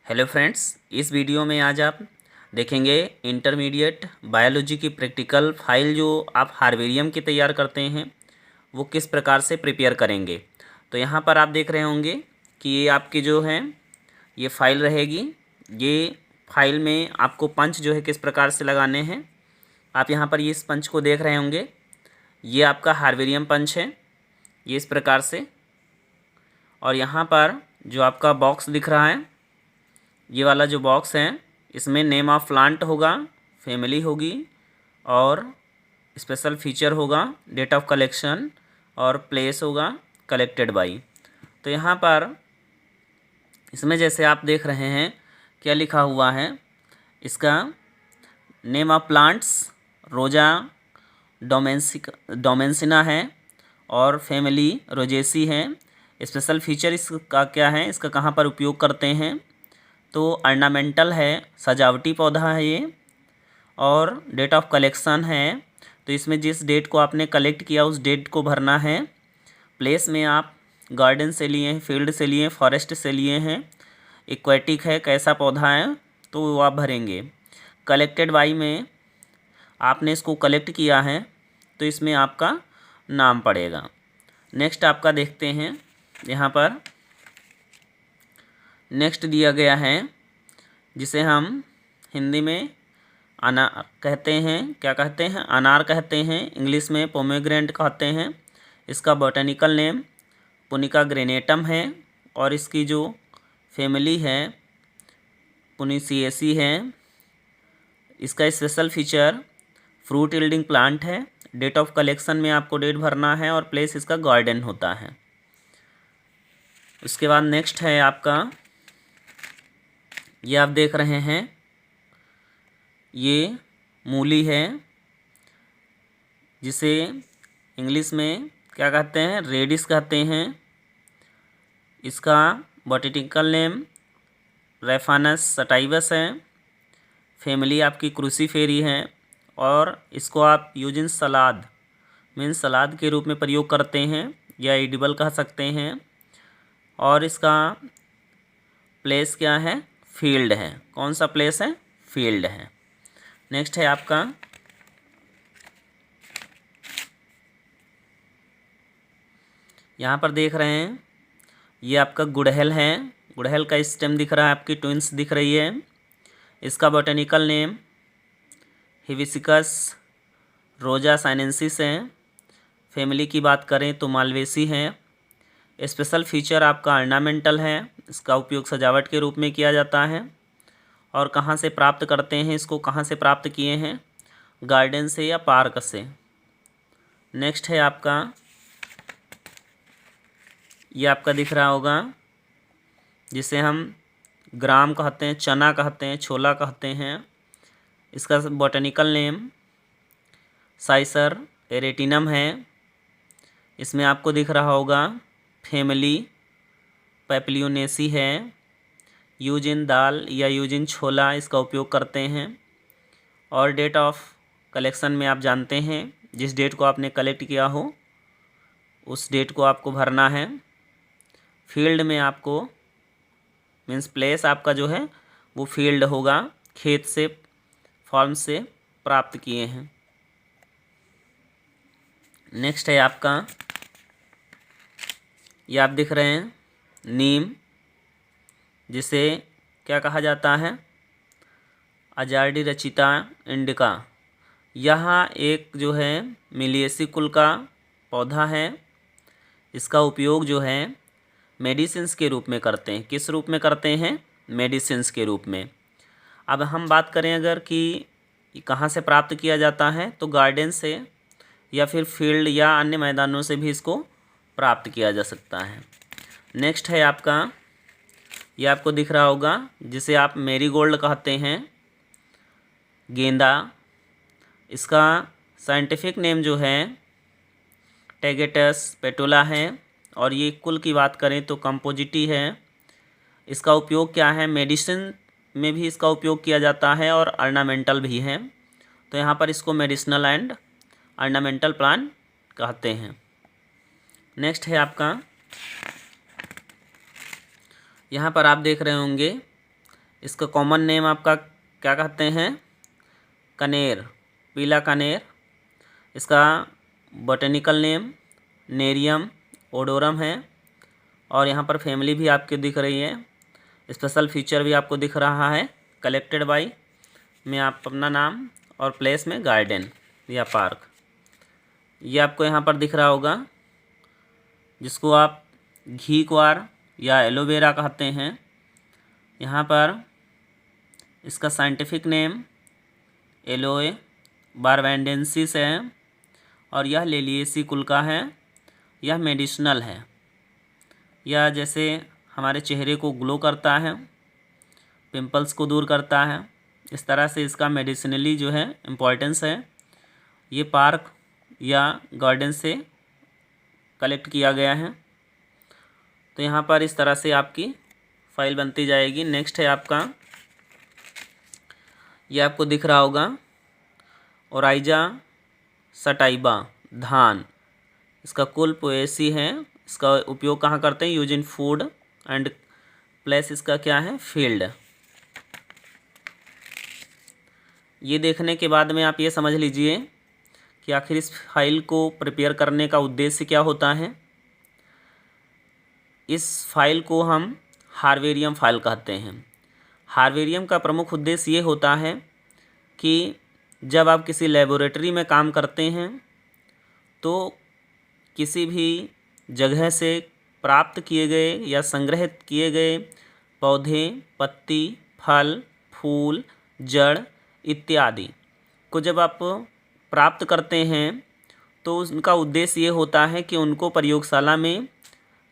Hello friends, इस video में आज आप देखेंगे इंटरमीडिएट बायोलॉजी की प्रैक्टिकल फाइल जो आप हार्बेरियम की तैयार करते हैं वो किस प्रकार से प्रिपेयर करेंगे। तो यहाँ पर आप देख रहे होंगे कि ये आपकी जो है ये फाइल रहेगी। ये फाइल में आपको पंच जो है किस प्रकार से लगाने हैं, आप यहाँ पर ये इस पंच को देख रहे होंगे। ये आपका हार्बेरियम पंच है, ये इस प्रकार से। और यहाँ पर जो आपका बॉक्स दिख रहा है, ये वाला जो बॉक्स है इसमें नेम ऑफ प्लांट होगा, फैमिली होगी और स्पेशल फीचर होगा, डेट ऑफ कलेक्शन और प्लेस होगा, कलेक्टेड बाई। तो यहाँ पर इसमें जैसे आप देख रहे हैं क्या लिखा हुआ है, इसका नेम ऑफ प्लांट्स रोजा डोमेंसिना है और फैमिली रोजेसी है। स्पेशल फीचर इसका क्या है, इसका कहाँ पर उपयोग करते हैं, तो अर्नामेंटल है, सजावटी पौधा है ये। और डेट ऑफ कलेक्शन है, तो इसमें जिस डेट को आपने कलेक्ट किया उस डेट को भरना है। प्लेस में आप गार्डन से लिए हैं, फील्ड से लिए, फॉरेस्ट से लिए हैं, एक्वेटिक है, कैसा पौधा है तो वो आप भरेंगे। कलेक्टेड बाई में आपने इसको कलेक्ट किया है तो इसमें आपका नाम पड़ेगा। नेक्स्ट आपका देखते हैं, यहाँ पर नेक्स्ट दिया गया है जिसे हम हिंदी में अनार कहते हैं। क्या कहते हैं? अनार कहते हैं। इंग्लिश में पोमेग्रेनेट कहते हैं। इसका बॉटनिकल नेम पुनिका ग्रेनेटम है और इसकी जो फैमिली है पुनिसिएसी है। इसका special feature fruit yielding plant है। डेट ऑफ कलेक्शन में आपको डेट भरना है और प्लेस इसका गार्डन होता है। उसके बाद नेक्स्ट है आपका, ये आप देख रहे हैं ये मूली है जिसे इंग्लिश में क्या कहते हैं, रेडिस कहते हैं। इसका बॉटनिकल नेम रेफानस सटाइवस है। फैमिली आपकी क्रूसीफेरी है और इसको आप यूजिन सलाद मीन्स सलाद के रूप में प्रयोग करते हैं या एडिबल कह सकते हैं। और इसका प्लेस क्या है, फील्ड है। कौन सा प्लेस है? फील्ड है। नेक्स्ट है आपका यहाँ पर देख रहे हैं ये आपका गुड़हल है। गुड़हल का स्टेम दिख रहा है, आपकी ट्विंस दिख रही है। इसका बॉटनिकल नेम हिबिस्कस रोजा साइनेंसिस है। फैमिली की बात करें तो मालवेसी है। स्पेशल फीचर आपका ऑर्नामेंटल है, इसका उपयोग सजावट के रूप में किया जाता है। और कहाँ से प्राप्त करते हैं इसको, कहाँ से प्राप्त किए हैं, गार्डन से या पार्क से। नेक्स्ट है आपका, ये आपका दिख रहा होगा जिसे हम ग्राम कहते हैं, चना कहते हैं, छोला कहते हैं। इसका बॉटनिकल नेम साइसर एरेटिनम है। इसमें आपको दिख रहा होगा फैमिली पैप्लियोनेसी है। यूजिन दाल या यूजिन छोला इसका उपयोग करते हैं। और डेट ऑफ कलेक्शन में आप जानते हैं जिस डेट को आपने कलेक्ट किया हो उस डेट को आपको भरना है। फील्ड में आपको मीन्स प्लेस आपका जो है वो फील्ड होगा, खेत से फार्म से प्राप्त किए हैं। नेक्स्ट है आपका, ये आप दिख रहे हैं नीम, जिसे क्या कहा जाता है, अजार्डी रचिता इंडिका। यहाँ एक जो है मिलिएसी कुल का पौधा है। इसका उपयोग जो है मेडिसिन्स के रूप में करते हैं। किस रूप में करते हैं? मेडिसिन्स के रूप में। अब हम बात करें अगर कि कहाँ से प्राप्त किया जाता है, तो गार्डन से या फिर फील्ड या अन्य मैदानों से भी इसको प्राप्त किया जा सकता है। नेक्स्ट है आपका, ये आपको दिख रहा होगा जिसे आप मेरीगोल्ड कहते हैं, गेंदा। इसका साइंटिफिक नेम जो है टेगेटस पेटुला है। और ये कुल की बात करें तो कंपोजिटी है। इसका उपयोग क्या है, मेडिसिन में भी इसका उपयोग किया जाता है और ऑर्नामेंटल भी है। तो यहाँ पर इसको मेडिसिनल एंड ऑर्नामेंटल प्लांट कहते हैं। नेक्स्ट है आपका, यहाँ पर आप देख रहे होंगे इसका कॉमन नेम आपका क्या कहते हैं? कनेर, पीला कनेर। इसका बॉटेनिकल नेम नेरियम ओडोरम है। और यहाँ पर फैमिली भी आपके दिख रही है। स्पेशल फीचर भी आपको दिख रहा है, कलेक्टेड बाई में आप अपना नाम और प्लेस में गार्डन या पार्क, ये आपको यहाँ पर दिख रहा होगा, जिसको आप घी क्वार या एलोवेरा कहते हैं। यहाँ पर इसका साइंटिफिक नेम एलोए बारबेंडेंसिस है और यह लेलिएसी कुल का है। यह मेडिसिनल है। यह जैसे हमारे चेहरे को ग्लो करता है, पिंपल्स को दूर करता है, इस तरह से इसका मेडिसिनली जो है इम्पोर्टेंस है। ये पार्क या गार्डन से कलेक्ट किया गया है। तो यहाँ पर इस तरह से आपकी फाइल बनती जाएगी। नेक्स्ट है आपका, ये आपको दिख रहा होगा ओराइजा सटाइबा धान। इसका कुल पोएसी है। इसका उपयोग कहाँ करते हैं? Use in food and place इसका क्या है? फील्ड। ये देखने के बाद में आप ये समझ लीजिए कि आखिर इस फाइल को प्रिपेयर करने का उद्देश्य क्या होता है। इस फाइल को हम हार्वेरियम फाइल कहते हैं। हार्वेरियम का प्रमुख उद्देश्य ये होता है कि जब आप किसी लेबोरेटरी में काम करते हैं तो किसी भी जगह से प्राप्त किए गए या संग्रहित किए गए पौधे, पत्ती, फल, फूल, जड़ इत्यादि को जब आप प्राप्त करते हैं तो उनका उद्देश्य ये होता है कि उनको प्रयोगशाला में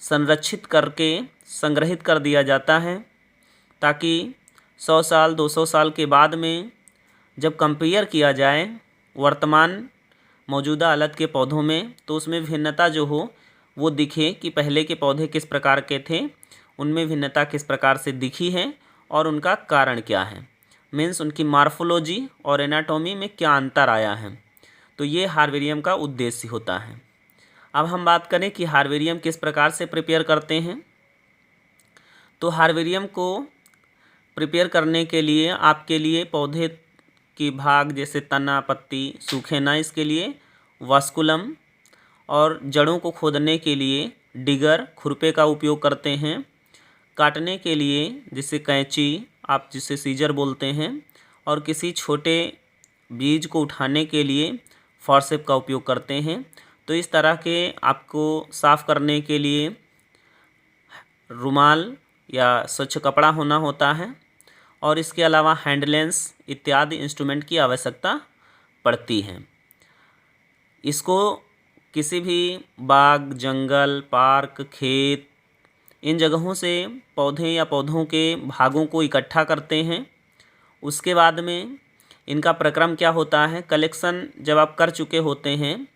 संरक्षित करके संग्रहित कर दिया जाता है, ताकि 100 साल 200 साल के बाद में जब कंपेयर किया जाए वर्तमान मौजूदा हालत के पौधों में, तो उसमें भिन्नता जो हो वो दिखे कि पहले के पौधे किस प्रकार के थे, उनमें भिन्नता किस प्रकार से दिखी है और उनका कारण क्या है। मीन्स उनकी मार्फोलॉजी और एनाटॉमी में क्या अंतर आया है। तो ये हार्वेरियम का उद्देश्य होता है। अब हम बात करें कि हार्वेरियम किस प्रकार से प्रिपेयर करते हैं। तो हार्वेरियम को प्रिपेयर करने के लिए आपके लिए पौधे की भाग जैसे तना, पत्ती सूखे ना, इसके लिए वास्कुलम, और जड़ों को खोदने के लिए डिगर खुरपे का उपयोग करते हैं। काटने के लिए जिसे कैंची, आप जिसे सीजर बोलते हैं, और किसी छोटे बीज को उठाने के लिए फॉर्सेप का उपयोग करते हैं। तो इस तरह के आपको साफ़ करने के लिए रुमाल या स्वच्छ कपड़ा होना होता है, और इसके अलावा हैंड लेंस इत्यादि इंस्ट्रूमेंट की आवश्यकता पड़ती है। इसको किसी भी बाग, जंगल, पार्क, खेत, इन जगहों से पौधे या पौधों के भागों को इकट्ठा करते हैं। उसके बाद में इनका प्रक्रम क्या होता है, कलेक्शन जब आप कर चुके होते हैं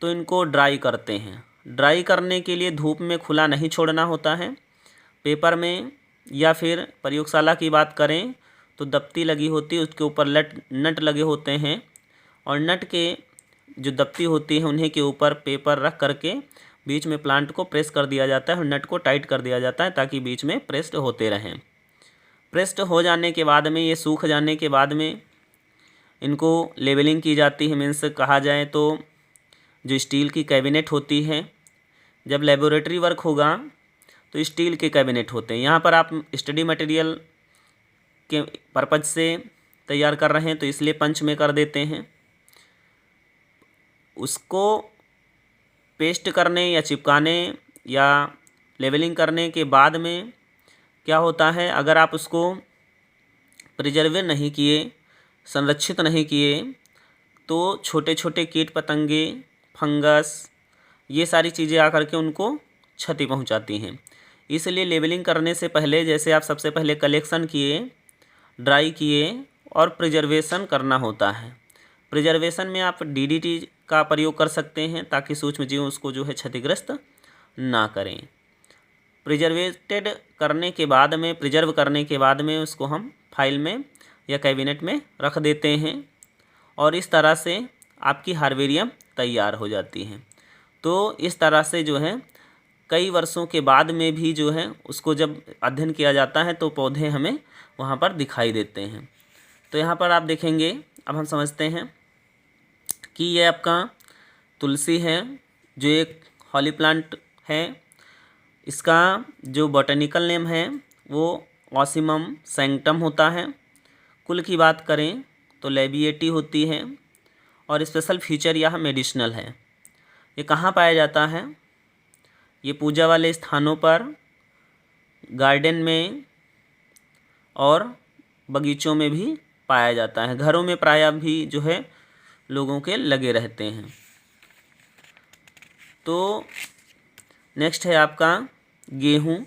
तो इनको ड्राई करते हैं। ड्राई करने के लिए धूप में खुला नहीं छोड़ना होता है। पेपर में, या फिर प्रयोगशाला की बात करें तो दप्ती लगी होती है, उसके ऊपर नट लगे होते हैं, और नट के जो दप्ती होती है उन्हीं के ऊपर पेपर रख करके बीच में प्लांट को प्रेस कर दिया जाता है और नट को टाइट कर दिया जाता है, ताकि बीच में प्रेस्ड होते रहें। प्रेस्ड हो जाने के बाद में, ये सूख जाने के बाद में इनको लेवलिंग की जाती है। मीन्स कहा जाए तो जो स्टील की कैबिनेट होती है, जब लेबोरेटरी वर्क होगा तो स्टील के कैबिनेट होते हैं। यहाँ पर आप स्टडी मटेरियल के पर्पज से तैयार कर रहे हैं तो इसलिए पंच में कर देते हैं। उसको पेस्ट करने या चिपकाने या लेवलिंग करने के बाद में क्या होता है, अगर आप उसको प्रिजर्व नहीं किए, संरक्षित नहीं किए, तो छोटे छोटे कीट पतंगे, फंगस, ये सारी चीज़ें आकर के उनको क्षति पहुंचाती हैं। इसलिए लेवलिंग करने से पहले जैसे आप सबसे पहले कलेक्शन किए, ड्राई किए और प्रिजर्वेशन करना होता है। प्रिजर्वेशन में आप DDT का प्रयोग कर सकते हैं, ताकि सूक्ष्म जीव उसको जो है क्षतिग्रस्त ना करें। प्रिजर्वेटेड करने के बाद में, प्रिजर्व करने के बाद में उसको हम फाइल में या कैबिनेट में रख देते हैं, और इस तरह से आपकी हार्वेरियम तैयार हो जाती है। तो इस तरह से जो है कई वर्षों के बाद में भी जो है उसको जब अध्ययन किया जाता है तो पौधे हमें वहाँ पर दिखाई देते हैं। तो यहाँ पर आप देखेंगे, अब हम समझते हैं कि ये आपका तुलसी है जो एक हॉली प्लांट है। इसका जो बॉटनिकल नेम है वो ऑसिमम सैंक्टम होता है। कुल की बात करें तो लेबिएटी होती है और स्पेशल फीचर यह मेडिसिनल है। ये कहाँ पाया जाता है? ये पूजा वाले स्थानों पर, गार्डन में और बगीचों में भी पाया जाता है। घरों में प्रायः भी जो है लोगों के लगे रहते हैं। तो नेक्स्ट है आपका गेहूँ,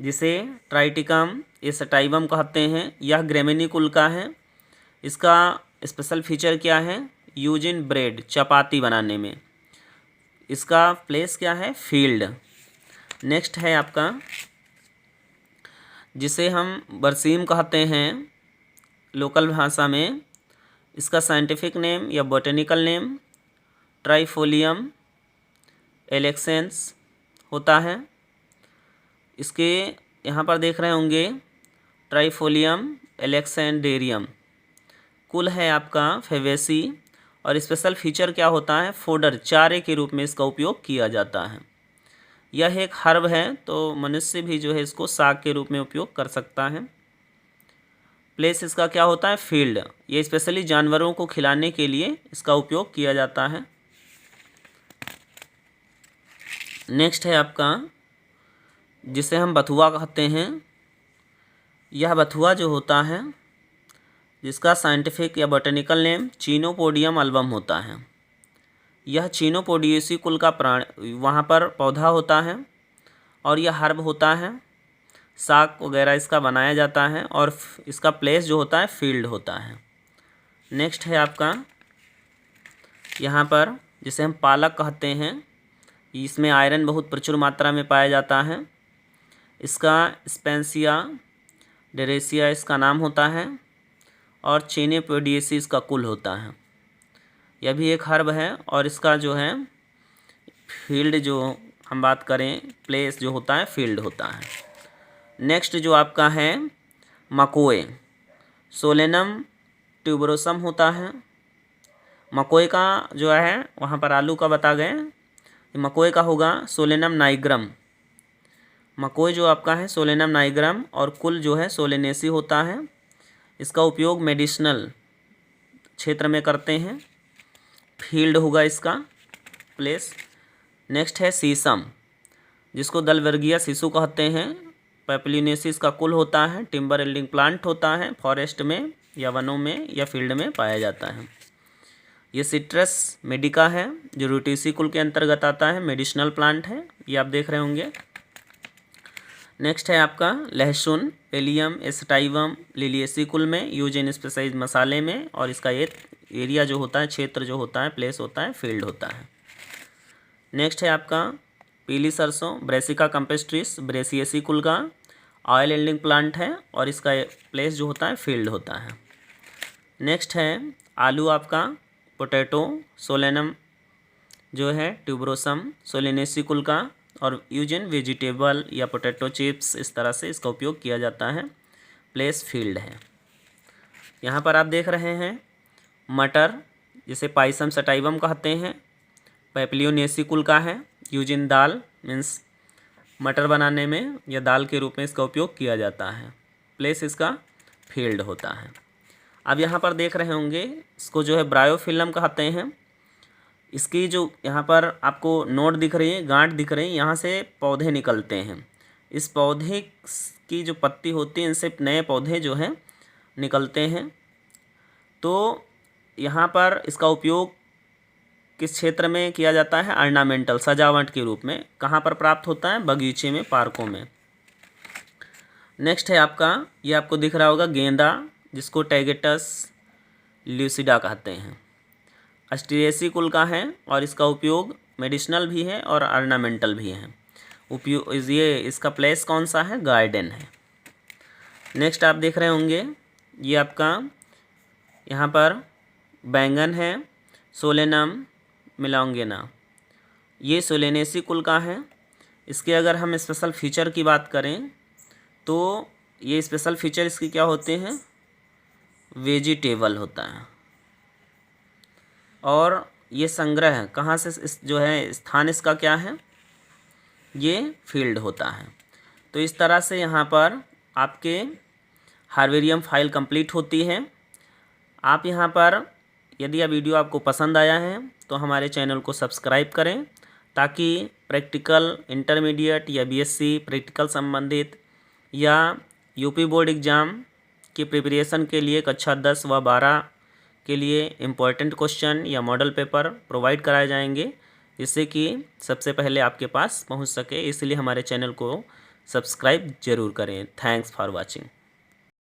जिसे ट्राइटिकम एस्टाइवम कहते हैं। यह ग्रेमिनी कुल का है। इसका स्पेशल फीचर क्या है? यूज इन ब्रेड, चपाती बनाने में। इसका प्लेस क्या है? फील्ड। नेक्स्ट है आपका जिसे हम बरसीम कहते हैं लोकल भाषा में। इसका साइंटिफिक नेम या बॉटनिकल नेम ट्राइफोलियम एलेक्सेंस होता है। इसके यहाँ पर देख रहे होंगे ट्राइफोलियम एलेक्सेंडेरियम। कुल है आपका फेवेसी और स्पेशल फीचर क्या होता है? फोडर, चारे के रूप में इसका उपयोग किया जाता है। यह एक हर्ब है तो मनुष्य भी जो है इसको साग के रूप में उपयोग कर सकता है। प्लेस इसका क्या होता है? फील्ड। ये स्पेशली जानवरों को खिलाने के लिए इसका उपयोग किया जाता है। नेक्स्ट है आपका जिसे हम बथुआ कहते हैं। यह बथुआ जो होता है जिसका साइंटिफिक या बॉटनिकल नेम चीनोपोडियम अल्बम होता है। यह चीनोपोडियेसी कुल का वहाँ पर पौधा होता है और यह हर्ब होता है। साग वगैरह इसका बनाया जाता है और इसका प्लेस जो होता है फील्ड होता है। नेक्स्ट है आपका यहाँ पर जिसे हम पालक कहते हैं। इसमें आयरन बहुत प्रचुर मात्रा में पाया जाता है। इसका स्पेंसिया डेरेसिया इसका नाम होता है और चीनोपोडियेसी इसका कुल होता है। यह भी एक हर्ब है और इसका जो है फील्ड, जो हम बात करें प्लेस जो होता है फील्ड होता है। नेक्स्ट जो आपका है मकोए, सोलेनम ट्यूबरोसम होता है। मकोए का जो है वहाँ पर आलू का बता गए, मकोए का होगा सोलेनम नाइग्रम। मकोए जो आपका है सोलेनम नाइग्रम और कुल जो है सोलेनेसी होता है। इसका उपयोग मेडिसिनल क्षेत्र में करते हैं। फील्ड होगा इसका प्लेस। नेक्स्ट है सीसम, जिसको दलवर्गीय सीसू कहते हैं। पेपलिनेसिस का कुल होता है। टिम्बर एल्डिंग प्लांट होता है। फॉरेस्ट में या वनों में या फील्ड में पाया जाता है। ये सिट्रस मेडिका है जो रूटेसी कुल के अंतर्गत आता है। मेडिसिनल प्लांट है, ये आप देख रहे होंगे। नेक्स्ट है आपका लहसुन, एलियम एस्टाइवम लिलिएसी कुल में, यूज इन स्पेसाइज मसाले में। और इसका ये एरिया जो होता है, क्षेत्र जो होता है, प्लेस होता है, फील्ड होता है। नेक्स्ट है आपका पीली सरसों, ब्रेसिका कैम्पेस्ट्रिस ब्रेसिएसी कुल का ऑयल एल्डिंग प्लांट है और इसका प्लेस जो होता है फील्ड होता है। नेक्स्ट है आलू आपका पोटैटो, सोलेनम जो है ट्यूबरोसम सोलेनेसी कुल का और यूज इन वेजिटेबल या पोटैटो चिप्स, इस तरह से इसका उपयोग किया जाता है। प्लेस फील्ड है। यहाँ पर आप देख रहे हैं मटर, जिसे पाइसम सटाइवम कहते हैं, पेपलियोनेसी कुल का है। यूज इन दाल, मीन्स मटर बनाने में या दाल के रूप में इसका उपयोग किया जाता है। प्लेस इसका फील्ड होता है। अब यहाँ पर देख रहे होंगे इसको जो है ब्रायोफिल्म कहते हैं। इसकी जो यहाँ पर आपको नोट दिख रही है, गांठ दिख रही है, यहाँ से पौधे निकलते हैं। इस पौधे की जो पत्ती होती है, इनसे नए पौधे जो हैं निकलते हैं। तो यहाँ पर इसका उपयोग किस क्षेत्र में किया जाता है? ऑर्नामेंटल, सजावट के रूप में। कहाँ पर प्राप्त होता है? बगीचे में, पार्कों में। नेक्स्ट है आपका, ये आपको दिख रहा होगा गेंदा, जिसको टैगेटस ल्यूसिडा कहते हैं। अस्ट्रिएसी कुल का है और इसका उपयोग मेडिसिनल भी है और ऑर्नामेंटल भी है। उपयोग ये इसका प्लेस कौन सा है? गार्डन है। नेक्स्ट आप देख रहे होंगे ये आपका यहाँ पर बैंगन है, सोलेनम मिलांगेना। ये सोलेनेसी कुल का है। इसके अगर हम स्पेशल फीचर की बात करें तो ये स्पेशल फीचर इसके क्या होते हैं, वेजिटेबल होता है। और ये संग्रह कहाँ से इस जो है स्थान इसका क्या है, ये फील्ड होता है। तो इस तरह से यहाँ पर आपके हार्वेरियम फाइल कंप्लीट होती है। आप यहाँ पर यदि यह वीडियो आपको पसंद आया है तो हमारे चैनल को सब्सक्राइब करें, ताकि प्रैक्टिकल इंटरमीडिएट या बीएससी प्रैक्टिकल संबंधित या यूपी बोर्ड एग्ज़ाम की प्रिपरेशन के लिए कक्षा 10 व 12 के लिए इम्पोर्टेंट क्वेश्चन या मॉडल पेपर प्रोवाइड कराए जाएंगे, जिससे कि सबसे पहले आपके पास पहुंच सके। इसलिए हमारे चैनल को सब्सक्राइब ज़रूर करें। Thanks for watching.